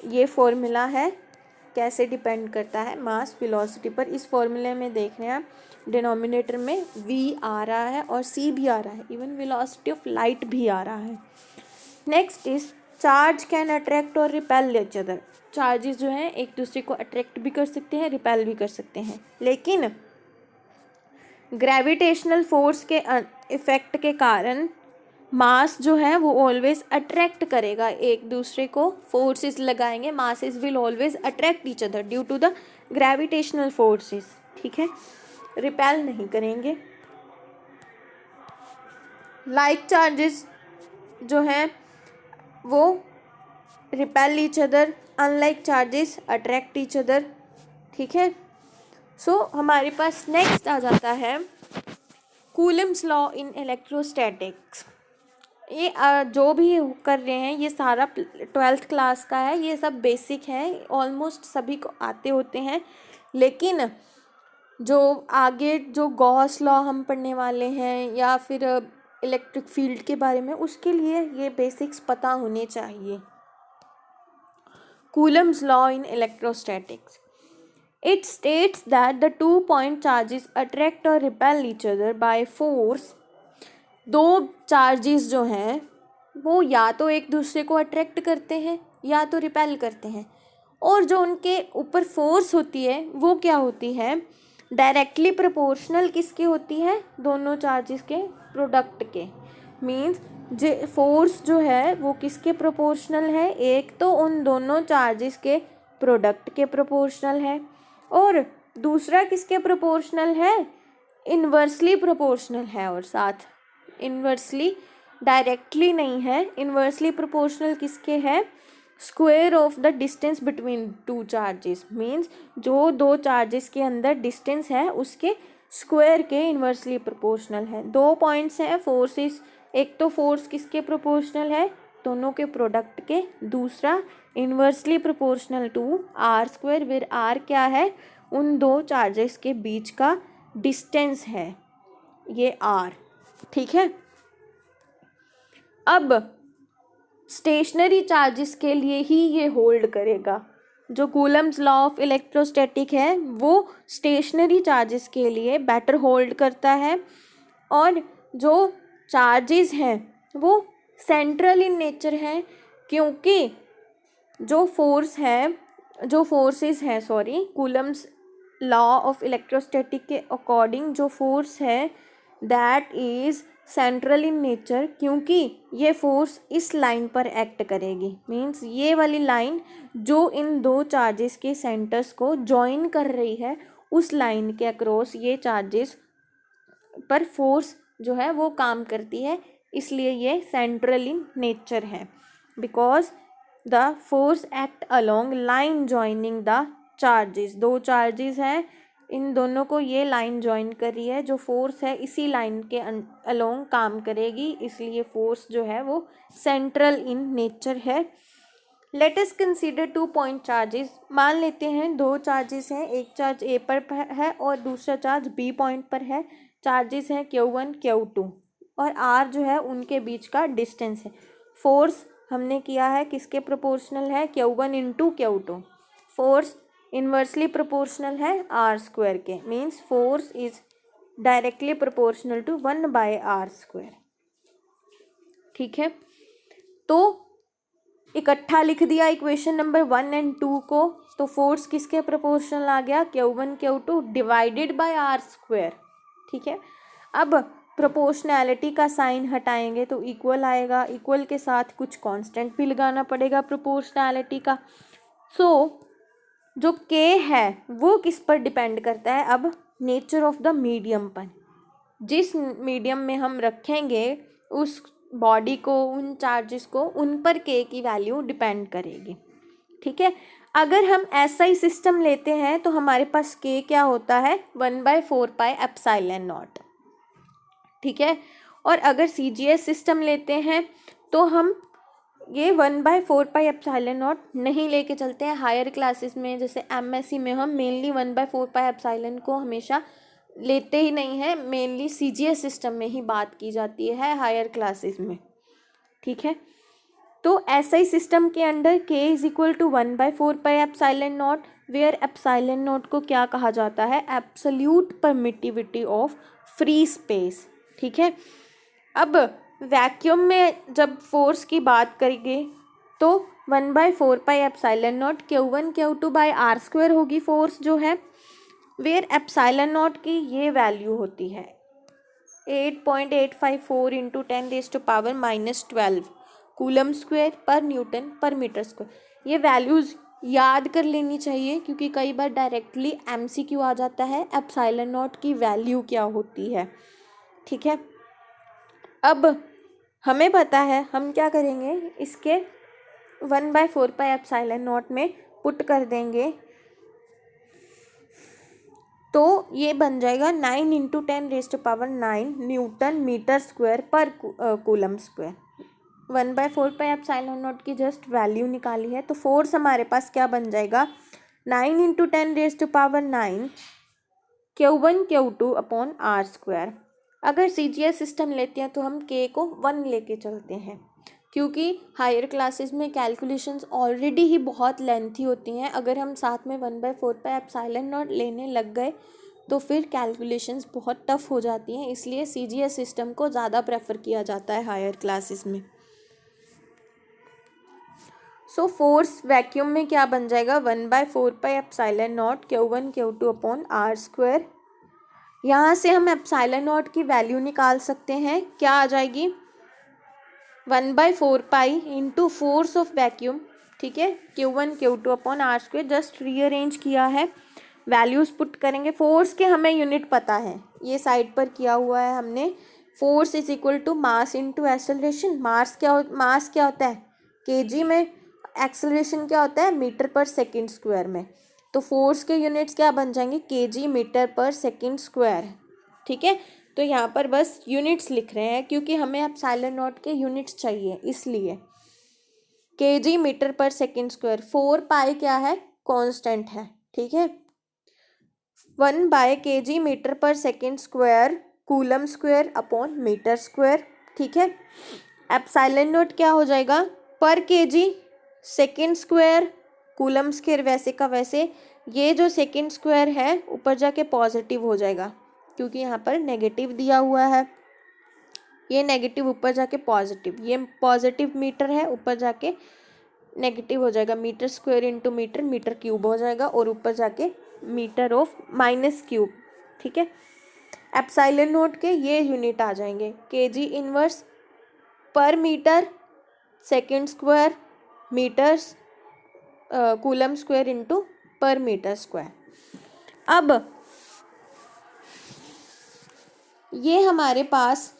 ये फॉर्मूला है कैसे depend करता है मास velocity पर। इस फॉर्मूले में देख रहे हैं आप, डिनोमिनेटर में v आ रहा है और c भी आ रहा है, इवन वेलोसिटी ऑफ लाइट भी आ रहा है। Next is charge can attract और रिपेल ईच अदर। चार्जेस जो हैं एक दूसरे को अट्रैक्ट भी कर सकते हैं, रिपेल भी कर सकते हैं, लेकिन ग्रेविटेशनल फोर्स के इफेक्ट के कारण मास जो है वो ऑलवेज अट्रैक्ट करेगा एक दूसरे को। फोर्सेस लगाएंगे, masses will always attract each other due to the gravitational forces. ठीक है, रिपेल नहीं करेंगे। लाइक चार्जेस जो हैं वो repel each other, unlike charges attract each other. ठीक है, सो हमारे पास नेक्स्ट आ जाता है कूलम्स लॉ इन इलेक्ट्रोस्टैटिक्स। ये जो भी कर रहे हैं ये सारा 12th क्लास का है, ये सब बेसिक है, ऑलमोस्ट सभी को आते होते हैं। लेकिन जो आगे जो गॉस लॉ हम पढ़ने वाले हैं या फिर इलेक्ट्रिक फील्ड के बारे में, उसके लिए ये बेसिक्स पता होने चाहिए। Coulomb's law in electrostatics, it states that the 2 point charges attract or repel each other by force। दो चार्जेस जो हैं वो या तो एक दूसरे को अट्रैक्ट करते हैं या तो रिपेल करते हैं, और जो उनके ऊपर फोर्स होती है वो क्या होती है, डायरेक्टली प्रोपोर्शनल किसके होती है, दोनों चार्जेस के प्रोडक्ट के। मीन्स फोर्स जो है वो किसके प्रोपोर्शनल है, एक तो उन दोनों चार्जेस के प्रोडक्ट के प्रोपोर्शनल है, और दूसरा किसके प्रोपोर्शनल है, इन्वर्सली प्रोपोर्शनल है। और साथ इन्वर्सली, डायरेक्टली नहीं है, इन्वर्सली प्रोपोर्शनल किसके है, square of the distance between two charges. Means जो दो चार्जेस के अंदर डिस्टेंस है उसके स्क्वायर के इन्वर्सली प्रोपोर्शनल है। दो पॉइंट्स हैं, फोर्सेस, एक तो फोर्स किसके प्रोपोर्शनल है, दोनों के प्रोडक्ट के, दूसरा inversely proportional to r², where r क्या है, उन दो चार्जेस के बीच का डिस्टेंस है, ये r। ठीक है, अब स्टेशनरी चार्जेस के लिए ही ये होल्ड करेगा। जो कूलम्स लॉ ऑफ इलेक्ट्रोस्टैटिक है वो स्टेशनरी चार्जेस के लिए बेटर होल्ड करता है, और जो चार्जेस हैं वो सेंट्रल इन नेचर है, क्योंकि जो फोर्सेस हैं कूलम्स लॉ ऑफ इलेक्ट्रोस्टैटिक के अकॉर्डिंग जो फोर्स है that is central in nature, क्योंकि ये फोर्स इस लाइन पर एक्ट करेगी। मीन्स ये वाली लाइन जो इन दो चार्जेस के सेंटर्स को जॉइन कर रही है, उस लाइन के अक्रॉस ये चार्जेस पर फोर्स जो है वो काम करती है, इसलिए ये सेंट्रल इन नेचर है। Because the force act along line joining the charges. दो चार्जेस हैं, इन दोनों को ये लाइन जॉइन कर रही है, जो फोर्स है इसी लाइन के अलोंग काम करेगी, इसलिए फोर्स जो है वो सेंट्रल इन नेचर है। Let us consider 2 point charges. मान लेते हैं दो चार्जेस हैं, एक चार्ज ए पर है और दूसरा चार्ज बी पॉइंट पर है। चार्जेस हैं Q1 Q2 और R जो है उनके बीच का डिस्टेंस है। फोर्स हमने किया है किसके प्रोपोर्शनल है, Q1 × Q2। Force inversely proportional है आर स्क्वायर के, means force is directly proportional to 1/r²। ठीक है, तो इकट्ठा लिख दिया इक्वेशन नंबर 1 एंड 2 को, तो फोर्स किसके प्रोपोर्शनल आ गया, Q1 Q2 divided by r²। ठीक है, अब प्रोपोर्शनैलिटी का साइन हटाएंगे तो इक्वल आएगा, इक्वल के साथ कुछ कांस्टेंट भी लगाना पड़ेगा प्रोपोर्शनैलिटी का। सो जो K है वो किस पर डिपेंड करता है, अब नेचर ऑफ द मीडियम पर। जिस मीडियम में हम रखेंगे उस बॉडी को, उन चार्जेस को, उन पर K की वैल्यू डिपेंड करेगी। ठीक है, अगर हम SI सिस्टम लेते हैं तो हमारे पास K क्या होता है, 1/4πε0। ठीक है, और अगर CGS सिस्टम लेते हैं तो हम ये 1/4πε0 नहीं लेके चलते हैं। हायर क्लासेस में जैसे MSc में हम मेनली 1/4πε को हमेशा लेते ही नहीं है, मेनली CGS सिस्टम में ही बात की जाती है हायर क्लासेस में। ठीक है, तो SI सिस्टम के under K is equal to 1/4πε0, where ε0 को क्या कहा जाता है, absolute permittivity of free space. ठीक है, अब वैक्यूम में जब फोर्स की बात करेंगे तो 1/4πε0 Q1 Q2/r² होगी फोर्स जो है, वेयर ε0 की ये वैल्यू होती है 8.854 इंटू 10⁻⁻12 कूलम स्क्वायर पर न्यूटन पर मीटर स्क्वायर। ये वैल्यूज़ याद कर लेनी चाहिए क्योंकि कई बार डायरेक्टली MCQ आ जाता है ε0 की वैल्यू क्या होती है। ठीक है, अब हमें पता है, हम क्या करेंगे, इसके 1/4πε0 में पुट कर देंगे तो ये बन जाएगा 9 इंटू 10⁻⁹ न्यूटन मीटर स्क्वायर पर कूलम स्क्वायर। 1/4πε0 की जस्ट वैल्यू निकाली है, तो फोर्स हमारे पास क्या बन जाएगा, 9 इंटू 10⁻⁹ Q1 Q2/r²। अगर CGS सिस्टम लेते हैं तो हम K को 1 लेके चलते हैं क्योंकि हायर क्लासेस में कैलकुलेशंस ऑलरेडी ही बहुत लेंथी होती हैं। अगर हम साथ में 1/4πε0 लेने लग गए तो फिर कैलकुलेशंस बहुत टफ हो जाती हैं, इसलिए CGS सिस्टम को ज़्यादा प्रेफर किया जाता है हायर क्लासेस में। सो फोर्स वैक्यूम में क्या बन जाएगा, 1/4πε0 Q1 Q2/r²। यहाँ से हम ε0 की वैल्यू निकाल सकते हैं, क्या आ जाएगी, 1/4π इंटू फोर्स ऑफ वैक्यूम। ठीक है, Q1 Q2/r², जस्ट रीअरेंज किया है, वैल्यूज़ पुट करेंगे। फोर्स के हमें यूनिट पता है, ये साइड पर किया हुआ है हमने। Force is equal to mass into acceleration. Mass क्या होता है kg में, एक्सेलरेशन क्या होता है मीटर पर सेकेंड स्क्वायर में। तो फोर्स के यूनिट्स क्या बन जाएंगे, kg metre per second square. ठीक है, तो यहाँ पर बस यूनिट्स लिख रहे हैं क्योंकि हमें ε0 के यूनिट्स चाहिए, इसलिए kg metre per second square. 4π क्या है, कांस्टेंट है। ठीक है, 1/kg metre per second square coulomb square upon metre square. ठीक है, ε0 क्या हो जाएगा, per kg second square coulomb square, वैसे का वैसे ये जो सेकेंड स्क्वायर है ऊपर जाके पॉजिटिव हो जाएगा क्योंकि यहाँ पर नेगेटिव दिया हुआ है, ये नेगेटिव ऊपर जाके पॉजिटिव, ये पॉजिटिव मीटर है ऊपर जाके नेगेटिव हो जाएगा, metre square into metre, metre cube हो जाएगा और ऊपर जाके मीटर ऑफ माइनस क्यूब। ठीक है, ε0 के ये यूनिट आ जाएंगे, kg inverse per metre second square metres coulomb square into per metre square. अब ये हमारे पास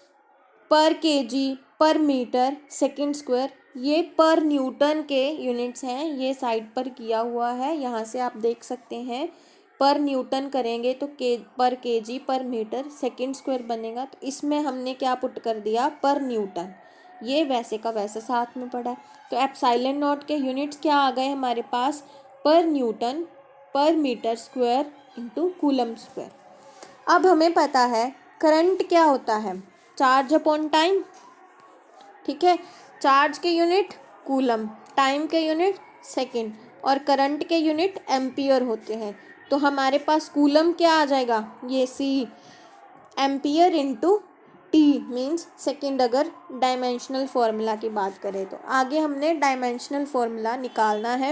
पर kg पर मीटर सेकेंड स्क्वायर, ये पर न्यूटन के यूनिट्स हैं, ये साइड पर किया हुआ है, यहाँ से आप देख सकते हैं। पर न्यूटन करेंगे तो पर kg पर मीटर सेकेंड स्क्वायर बनेगा, तो इसमें हमने क्या पुट कर दिया, पर न्यूटन, ये वैसे का वैसे साथ में पड़ा है। तो ε0 के यूनिट्स क्या आ गए हमारे पास, per newton per metre square into coulomb square. अब हमें पता है करंट क्या होता है, चार्ज अपॉन टाइम। ठीक है, चार्ज के यूनिट कूलम, टाइम के यूनिट सेकेंड। और करंट के यूनिट एम्पियर होते हैं। तो हमारे पास कूलम क्या आ जाएगा, ये C ampere into T means second, अगर डायमेंशनल फॉर्मूला की बात करें तो। आगे हमने डायमेंशनल फॉर्मूला निकालना है।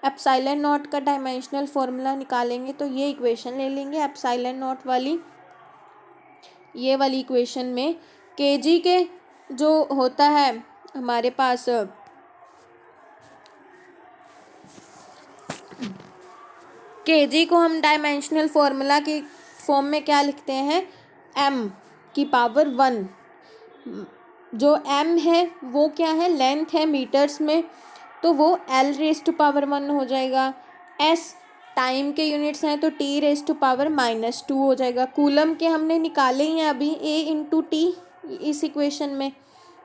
एप्सिलॉन नॉट का डायमेंशनल फॉर्मूला निकालेंगे तो ये इक्वेशन ले लेंगे एप्सिलॉन नॉट वाली। ये वाली इक्वेशन में केजी के जो होता है हमारे पास केजी को हम डायमेंशनल फॉर्मूला की फॉर्म में क्या लिखते हैं, m की पावर 1। जो m है वो क्या है, लेंथ है मीटर्स में, तो वो l रेज टू पावर 1 हो जाएगा। s टाइम के यूनिट्स हैं तो t रेज टू पावर -2 हो जाएगा। कूलम के हमने निकाले ही हैं अभी a इंटू टी इस इक्वेशन में,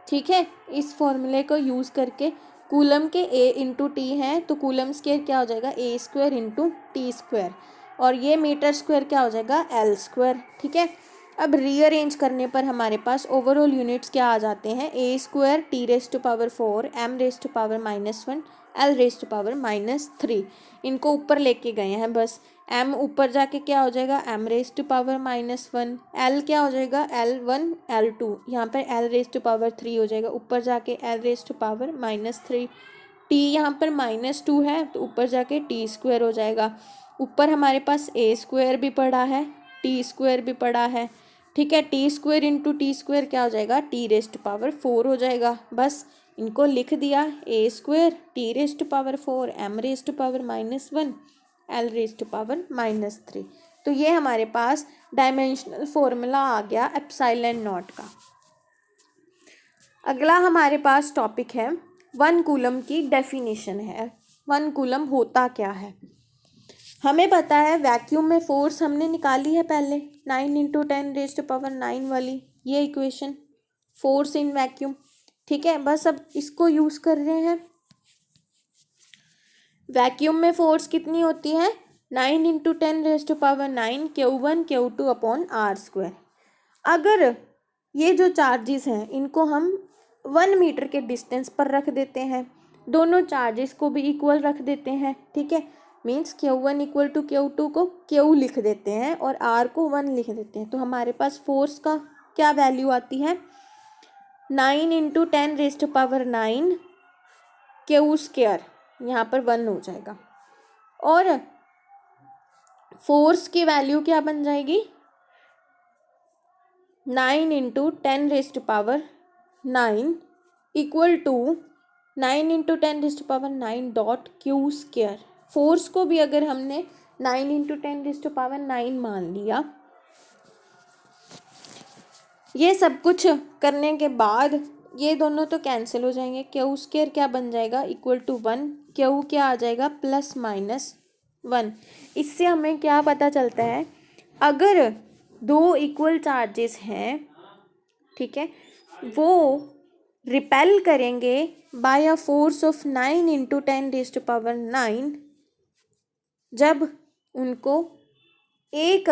ठीक है। इस फॉर्मूले को यूज़ करके कूलम के a इंटू टी हैं तो कूलम स्क्वायर क्या हो जाएगा, a square into T square, और ये मीटर स्क्वायर क्या हो जाएगा, l स्क्वायर, ठीक है। अब रीअरेंज करने पर हमारे पास ओवरऑल यूनिट्स क्या आ जाते हैं, a square T raise to power 4 m raise to power -1 l raise to power -3। इनको ऊपर लेके गए हैं बस। m ऊपर जाके क्या हो जाएगा, m raise to power -1, l क्या हो जाएगा, l1 l2, यहाँ पर l रेज टू पावर 3 हो जाएगा, ऊपर जाके l raise to power -3, t यहाँ पर -2 है तो ऊपर जाके t स्क्वायर हो जाएगा। ऊपर हमारे पास a स्क्वायर भी पड़ा है, t स्क्वायर भी पड़ा है, ठीक है। T square into T square क्या हो जाएगा, टी रेज टू पावर 4 हो जाएगा। बस इनको लिख दिया, a square T raise to power 4 m raise to power -1 l raise to power -3। तो ये हमारे पास डायमेंशनल फॉर्मूला आ गया एप्सिलॉन नॉट का। अगला हमारे पास टॉपिक है 1 कूलम की डेफिनेशन है। 1 कूलम होता क्या है, हमें पता है वैक्यूम में फोर्स हमने निकाली है पहले 9 इंटू 10 रेज टू पावर 9 वाली, ये इक्वेशन फोर्स इन वैक्यूम, ठीक है। बस अब इसको यूज़ कर रहे हैं। वैक्यूम में फोर्स कितनी होती है, 9 into 10 raise to power 9 Q1 Q2 upon R square. अगर ये जो चार्जेस हैं इनको हम 1 मीटर के डिस्टेंस पर रख देते हैं, दोनों चार्जेस को भी इक्वल रख देते हैं, ठीक है। Means Q1 equal to Q2 को Q लिख देते हैं और R को 1 लिख देते हैं, तो हमारे पास फोर्स का क्या वैल्यू आती है, 9 into 10 raise to power 9 Q square, यहाँ पर 1 हो जाएगा। और फोर्स की वैल्यू क्या बन जाएगी, 9 into 10 raise to power 9 equal to 9 into 10 raise to power 9 dot Q square. Force को भी अगर हमने 9 इंटू 10 रेज टू पावर 9 मान लिया, ये सब कुछ करने के बाद ये दोनों तो कैंसिल हो जाएंगे, Q स्क्वायर क्या बन जाएगा, इक्वल टू 1, Q क्या आ जाएगा, +-1। इससे हमें क्या पता चलता है, अगर दो इक्वल चार्जेस हैं, ठीक है, वो रिपेल करेंगे by a force of 9 into 10 raise to power 9, जब उनको 1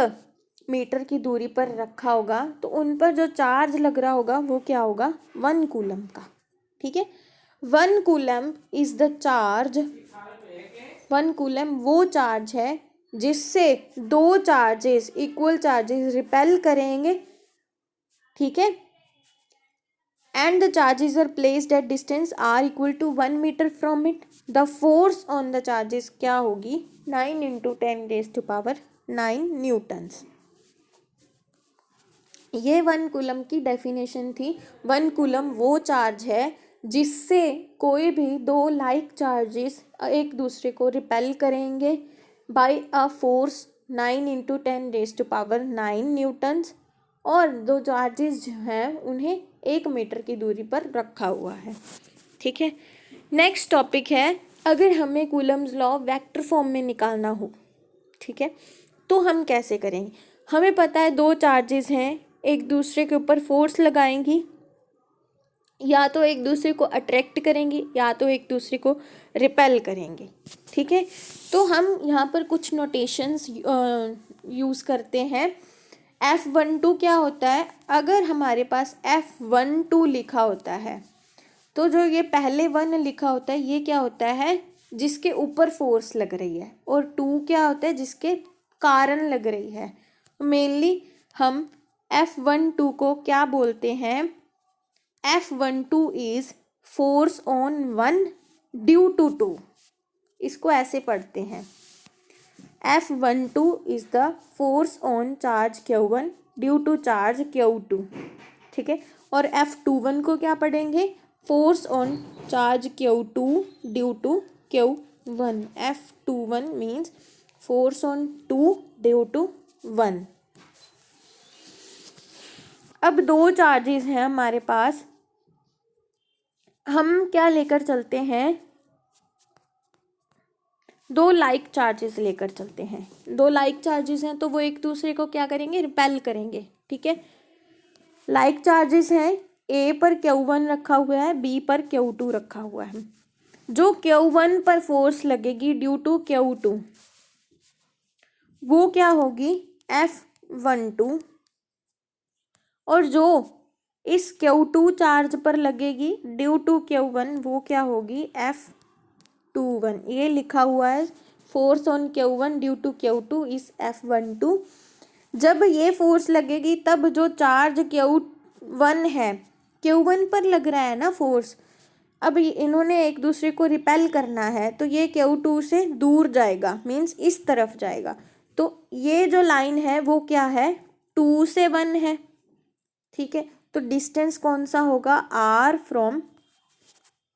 मीटर की दूरी पर रखा होगा तो उन पर जो चार्ज लग रहा होगा वो क्या होगा, 1 कूलम का, ठीक है। 1 coulomb is the charge, 1 coulomb वो चार्ज है जिससे दो चार्जेस इक्वल चार्जेस रिपेल करेंगे, ठीक है, and the charges are placed at distance r equal to 1 meter from it, the force on the charges क्या होगी, 9 into 10 raise to power 9 newtons. ये 1 कूलम की डेफिनेशन थी। 1 कूलम वो चार्ज है जिससे कोई भी दो लाइक चार्जेस एक दूसरे को रिपेल करेंगे by a force 9 into 10 raise to power 9 newtons, और दो चार्जेस जो हैं उन्हें 1 मीटर की दूरी पर रखा हुआ है, ठीक है। नेक्स्ट टॉपिक है, अगर हमें कूलम्स लॉ वेक्टर फॉर्म में निकालना हो, ठीक है, तो हम कैसे करेंगे। हमें पता है दो चार्जेस हैं, एक दूसरे के ऊपर फोर्स लगाएंगी, या तो एक दूसरे को अट्रैक्ट करेंगी या तो एक दूसरे को रिपेल करेंगे, ठीक है। तो हम यहाँ पर कुछ नोटेशंस यूज़ करते हैं। F12 क्या होता है, अगर हमारे पास F12 लिखा होता है तो जो ये पहले 1 लिखा होता है ये क्या होता है, जिसके ऊपर फोर्स लग रही है, और 2 क्या होता है जिसके कारण लग रही है। मेनली हम F12 को क्या बोलते हैं, F12 is force on 1 due to 2, इसको ऐसे पढ़ते हैं, F12 is the force on charge Q1 due to charge Q2, ठीक है। और F21 को क्या पढ़ेंगे, force on charge Q2 due to Q1, F21 means force on 2 due to 1। अब 2 चार्जेस हैं हमारे पास, हम क्या लेकर चलते हैं, 2 लाइक चार्जेस लेकर चलते हैं। 2 लाइक चार्जेस हैं तो वो एक दूसरे को क्या करेंगे, रिपेल करेंगे, ठीक है। लाइक चार्जेस हैं, ए पर Q1 रखा हुआ है, बी पर Q2 रखा हुआ है। जो Q1 पर फोर्स लगेगी ड्यू टू Q2 वो क्या होगी, F12, और जो इस Q2 चार्ज पर लगेगी ड्यू टू Q1 वो क्या होगी, F21। ये लिखा हुआ है force on Q1 due to Q2 is F12। जब ये फोर्स लगेगी तब जो चार्ज Q1 है, Q1 पर लग रहा है ना फोर्स, अब इन्होंने एक दूसरे को रिपेल करना है तो ये Q2 से दूर जाएगा, मीन्स इस तरफ जाएगा। तो ये जो लाइन है वो क्या है, 2 से 1 है, ठीक है। तो डिस्टेंस कौन सा होगा, R फ्रॉम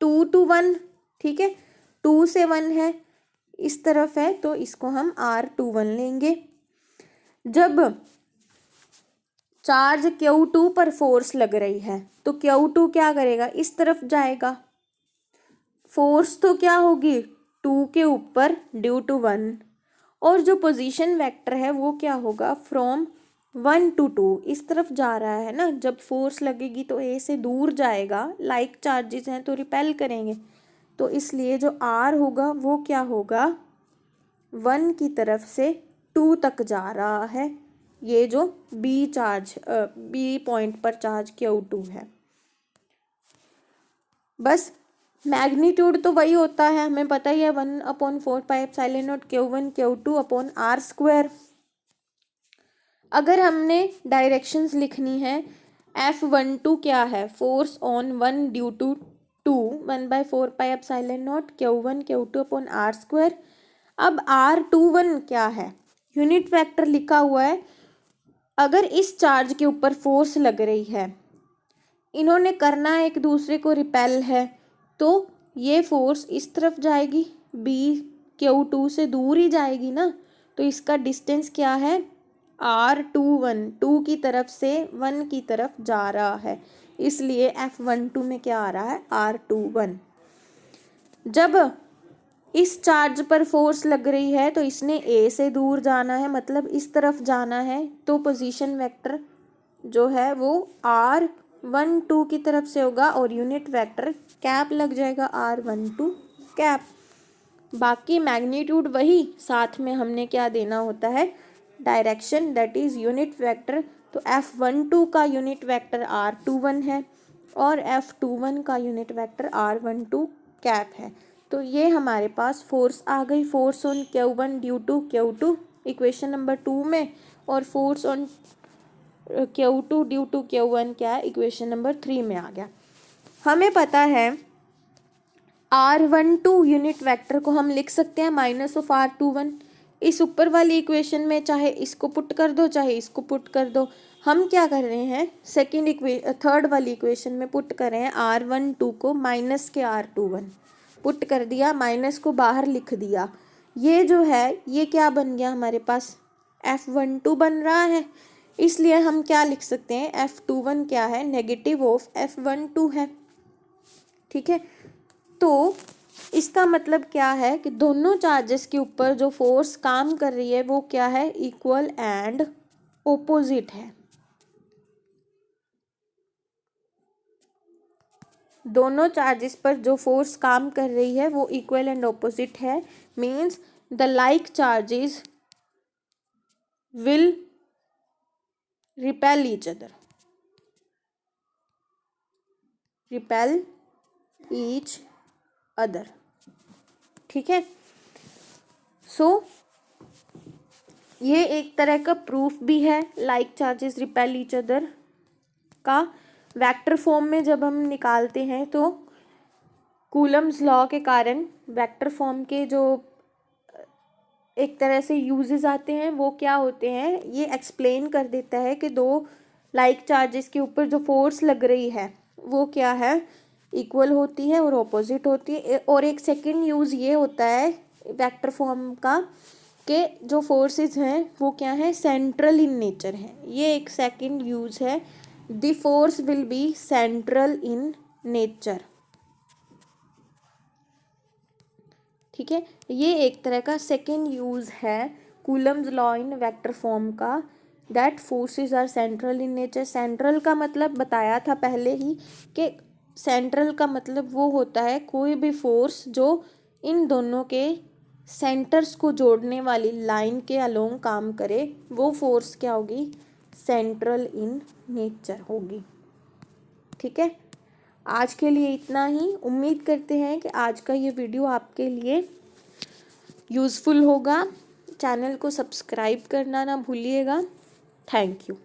2 to 1, ठीक है। 2 से 1 है, इस तरफ है तो इसको हम R21 लेंगे। जब चार्ज Q2 पर फोर्स लग रही है तो Q2 क्या करेगा, इस तरफ जाएगा, फोर्स तो क्या होगी 2 के ऊपर ड्यू टू 1, और जो पोजीशन वेक्टर है वो क्या होगा, फ्रॉम 1 to 2, इस तरफ जा रहा है ना। जब फोर्स लगेगी तो ए से दूर जाएगा, लाइक चार्जेस हैं तो रिपेल करेंगे, तो इसलिए जो R होगा वो क्या होगा, 1 की तरफ से 2 तक जा रहा है। ये जो बी पॉइंट पर चार्ज Q2 है। बस मैग्नीट्यूड तो वही होता है, हमें पता ही है, 1/4πε0 Q1 Q2/R²। अगर हमने डायरेक्शंस लिखनी है, F12 क्या है, force on 1 due to 2 1/4πε0 Q1 Q2/R²। अब R21 क्या है, यूनिट वेक्टर लिखा हुआ है। अगर इस चार्ज के ऊपर फोर्स लग रही है, इन्होंने करना है एक दूसरे को रिपेल है, तो ये फोर्स इस तरफ जाएगी, बी Q2 से दूर ही जाएगी ना, तो इसका डिस्टेंस क्या है, R21, 2 की तरफ से 1 की तरफ जा रहा है, इसलिए F12 में क्या आ रहा है, R21। जब इस चार्ज पर फोर्स लग रही है तो इसने ए से दूर जाना है, मतलब इस तरफ जाना है, तो पोजीशन वेक्टर जो है वो R12 की तरफ से होगा और यूनिट वेक्टर कैप लग जाएगा, R12 कैप। बाकी मैग्नीट्यूड वही, साथ में हमने क्या देना होता है, direction, that is unit vector. तो F12 का यूनिट वेक्टर R21 है और F21 का यूनिट वेक्टर R12 कैप है। तो ये हमारे पास फोर्स आ गई, force on Q1 due to Q2 equation number 2 में, और force on Q2 due to Q1 क्या है, इक्वेशन नंबर 3 में आ गया। हमें पता है R12 यूनिट वेक्टर को हम लिख सकते हैं -R21। इस ऊपर वाली इक्वेशन में चाहे इसको पुट कर दो चाहे इसको पुट कर दो। हम क्या कर रहे हैं, थर्ड वाली इक्वेशन में पुट कर रहे हैं, R12 को माइनस के R21 पुट कर दिया, माइनस को बाहर लिख दिया। ये जो है ये क्या बन गया हमारे पास, F12 बन रहा है। इसलिए हम क्या लिख सकते हैं, F21 क्या है, नेगेटिव ऑफ F12 है, ठीक है। तो इसका मतलब क्या है कि दोनों चार्जेस के ऊपर जो फोर्स काम कर रही है वो क्या है, इक्वल एंड ओपोजिट है। दोनों चार्जेस पर जो फोर्स काम कर रही है वो इक्वल एंड ऑपोजिट है, means the like charges will repel each other, repel each other, ठीक है। ये एक तरह का प्रूफ भी है like charges repel each other का। वेक्टर फॉर्म में जब हम निकालते हैं तो कूलम्स लॉ के कारण वेक्टर फॉर्म के जो एक तरह से यूजेस आते हैं वो क्या होते हैं, ये एक्सप्लेन कर देता है कि दो लाइक चार्जेस के ऊपर जो फोर्स लग रही है वो क्या है, इक्वल होती है और ऑपोजिट होती है। और एक सेकंड यूज़ ये होता है वेक्टर फॉर्म का कि जो फोर्सेस हैं वो क्या है, सेंट्रल इन नेचर है। ये एक सेकंड यूज़ है, the force will be central in nature. ठीक है, ये एक तरह का सेकेंड यूज़ है Coulomb's law in vector form का, that forces are central in nature. Central का मतलब बताया था पहले ही कि सेंट्रल का मतलब वो होता है कोई भी फोर्स जो इन दोनों के सेंटर्स को जोड़ने वाली लाइन के अलोंग काम करे, वो फोर्स क्या होगी, सेंट्रल इन नेचर होगी। ठीक है, आज के लिए इतना ही। उम्मीद करते हैं कि आज का ये वीडियो आपके लिए यूज़फुल होगा। चैनल को सब्सक्राइब करना ना भूलिएगा। Thank you.